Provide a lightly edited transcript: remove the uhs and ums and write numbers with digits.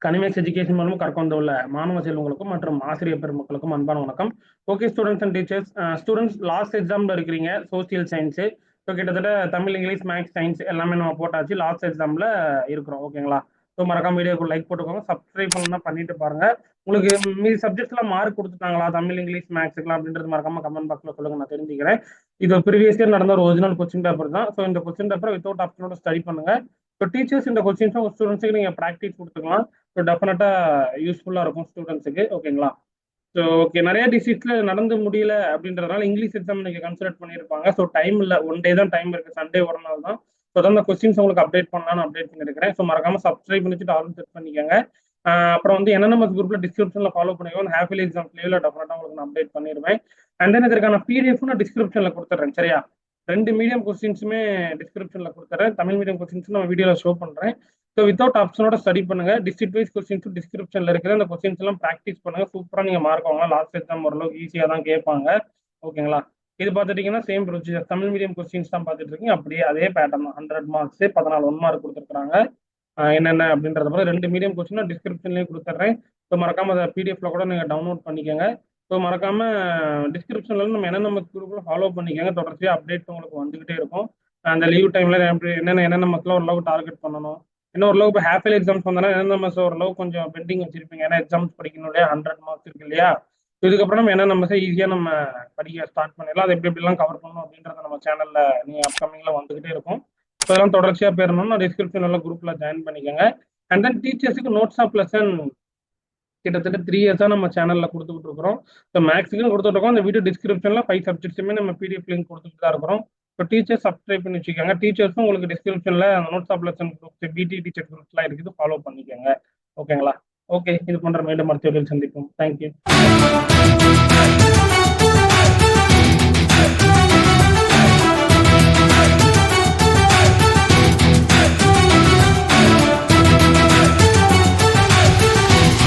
Kanimax education மூலமும் கற்கொண்டுள்ள மாணவ செல்வங்களுக்கும் மற்றும் ஆசிரியர் பெருமக்களுக்கும் அன்பான வணக்கம். Okay students and teachers, students last எக்ஸாம்ல இருக்கிறீங்க சோசியல் சயின்ஸு. ஸோ கிட்டத்தட்ட தமிழ், இங்கிலீஷ், மேக்ஸ், சயின்ஸ் எல்லாமே நம்ம போட்டாச்சு. லாஸ்ட் எக்ஸாம்ல இருக்கிறோம். ஓகேங்களா? ஸோ மறக்காம வீடியோக்கு லைக் போட்டுக்கோங்க. சப்ஸ்கிரைப் பண்ணலாம் பண்ணிட்டு பாருங்க. உங்களுக்கு மீதி சப்ஜெக்ட்ஸ்லாம் மார்க் கொடுத்துட்டாங்களா தமிழ், இங்கிலீஷ், மேக்ஸுக்குலாம் அப்படின்றது மறக்காம கமெண்ட் பாக்ஸ்ல சொல்லுங்க, நான் தெரிஞ்சுக்கிறேன். இது ப்ரீவியஸ் இயர் நடந்த ஒரு ஒரிஜினல் கொஸ்டின் பேப்பர் தான். ஸோ இந்த கொஸ்டின் பேப்பர் வித்தவுட் ஆப்ஷனோட ஸ்டடி பண்ணுங்க. ஸோ டீச்சர்ஸ் இந்த கொஸ்டின்ஸும் உங்கள் ஸ்டூடெண்ட்ஸுக்கு நீங்கள் ப்ராக்டிஸ் கொடுத்துக்கலாம். ஸோ டெஃபினட்டாக யூஸ்ஃபுல்லாக இருக்கும் ஸ்டூடெண்ட்ஸுக்கு. ஓகேங்களா? ஸோ ஓகே, நிறைய டிஸ்ட்ரிக்ட்ல நடந்து முடியல அப்படின்றதுனால இங்கிலீஷ் எக்ஸாம் நீங்கள் கன்சிடர் பண்ணியிருப்பாங்க. ஸோ டைம் இல்லை, ஒன் டே தான் டைம் இருக்குது, சண்டே ஒரு நாள் தான். ஸோ அதான் இந்த கொஸ்டின்ஸ் உங்களுக்கு அப்டேட் பண்ணலான்னு அப்டேட் பண்ணியிருக்கிறேன். ஸோ மறக்காம சப்ஸ்கிரைப் பண்ணிட்டு ஆல் செட் பண்ணிக்கோங்க. அப்புறம் வந்து என்னென்ன குரூப்ல டிஸ்கிரிப்ஷன்ல ஃபாலோ பண்ணிக்கோங்க. ஹாஃப் இயர்லி எக்ஸாம் லீவ்ல டெஃபினட்டாக உங்களுக்கு நான் அப்டேட் பண்ணிடுவேன். அண்ட் தென் இதற்கான பிடிஎஃப் நான் டிஸ்கிரிப்ஷன்ல கொடுத்துட்றேன். சரியா? 2 மீடியம் கொஸ்டின்ஸுமே டிஸ்கிரிப்ஷன்ல கொடுத்துறேன். தமிழ் மீடியம் கொஸ்டின்ஸ் நம்ம வீடியோவில் ஷோ பண்ணுறேன். ஸோ வித்தவுட் ஆப்ஷனோட ஸ்டடி பண்ணுங்க. டிஸ்ட்ரிக்ட் வைஸ் கொஸ்டின்ஸும் டிஸ்கிரிப்ஷன்ல இருக்கிற அந்த கொஸ்டின்ஸ் எல்லாம் ப்ராக்டிஸ் பண்ணுங்க. சூப்பராக நீங்கள் மார்க் வாங்கலாம். லாஸ்ட் எக்ஸாம் ஓரளவுக்கு ஈஸியாக தான் கேட்பாங்க. ஓகேங்களா? இது பார்த்துட்டீங்கன்னா same procedure, Tamil medium questions தான் பார்த்துட்டு இருக்கீங்க. அப்படியே அதே பேட்டர்ன் தான். 100 மார்க்ஸ் 14 1 மார்க் கொடுத்துருக்காங்க. என்னென்ன அப்படின்றத போல 2 மீடியம் கொஸ்டின் டிஸ்கிரிப்ஷன்லேயே கொடுத்துட்றேன். ஸோ மறக்காம அதை பிடிஎஃப்ல கூட நீங்கள் டவுன்லோட் பண்ணிக்கோங்க. ஸோ மறக்காம டிஸ்கிரிப்ஷன்ல நம்ம என்னென்ன குரூப்ல ஃபாலோ பண்ணிக்கோங்க. தொடர்ச்சியாக அப்டேட் உங்களுக்கு வந்துகிட்டே இருக்கும். அந்த லீவ் டைம்ல என்னென்ன மக்களும் ஓரளவு டார்கெட் பண்ணணும், இன்னும் ஓரளவு இப்போ ஹாஃப் இயர்லி எக்ஸாம்ஸ் வந்தாலும் என்னென்ன நம்ம ஓரளவு கொஞ்சம் பெண்டிங் வச்சிருப்பீங்க. ஏன்னா எக்ஸாம்ஸ் படிக்கணும் இல்லையா, 100 மார்க்ஸ் இருக்கு இல்லையா. இதுக்கப்புறம் நம்ம என்ன நம்ம ஈஸியாக நம்ம படிக்க ஸ்டார்ட் பண்ணிடலாம். அது எப்படிலாம் கவர் பண்ணணும் அப்படின்றத நம்ம சேனல்ல நீங்கள் அப்கமிங்ல வந்துகிட்டே இருக்கும். ஸோ அதெல்லாம் தொடர்ச்சியாக பேரணும்னா டிஸ்கிரிப்ஷன்ல குரூப்ல ஜாயின் பண்ணிக்கோங்க. அண்ட் தென் டீச்சர்ஸுக்கு நோட்ஸ் ஆஃப் லெசன் கிட்டத்தட்ட 3 இயர்ஸாக நம்ம சேனலில் கொடுத்துட்டு இருக்கிறோம். ஸோ மேக்ஸுக்கும் கொடுத்துட்டு இருக்கோம். அந்த வீடியோ டிஸ்கிரிப்ஷனில் 5 சப்ஜெக்ட்ஸுமே நம்ம பிடிஎஃப் லிங்க் கொடுத்துட்டு தான் இருக்கிறோம். இப்போ டீச்சர்ஸ் சப்ஸ்கிரைப் பண்ணி வச்சுக்கோங்க. டீச்சர்ஸும் உங்களுக்கு டிஸ்கிரிப்ஷனில் notes of lesson groups, PD teacher குரூப்ஸ்லாம் இருக்குது, ஃபாலோ பண்ணிக்கோங்க. ஓகேங்களா? ஓகே, இது போன்ற மீண்டும் மருத்துவர்கள் சந்திப்போம். தேங்க்யூ.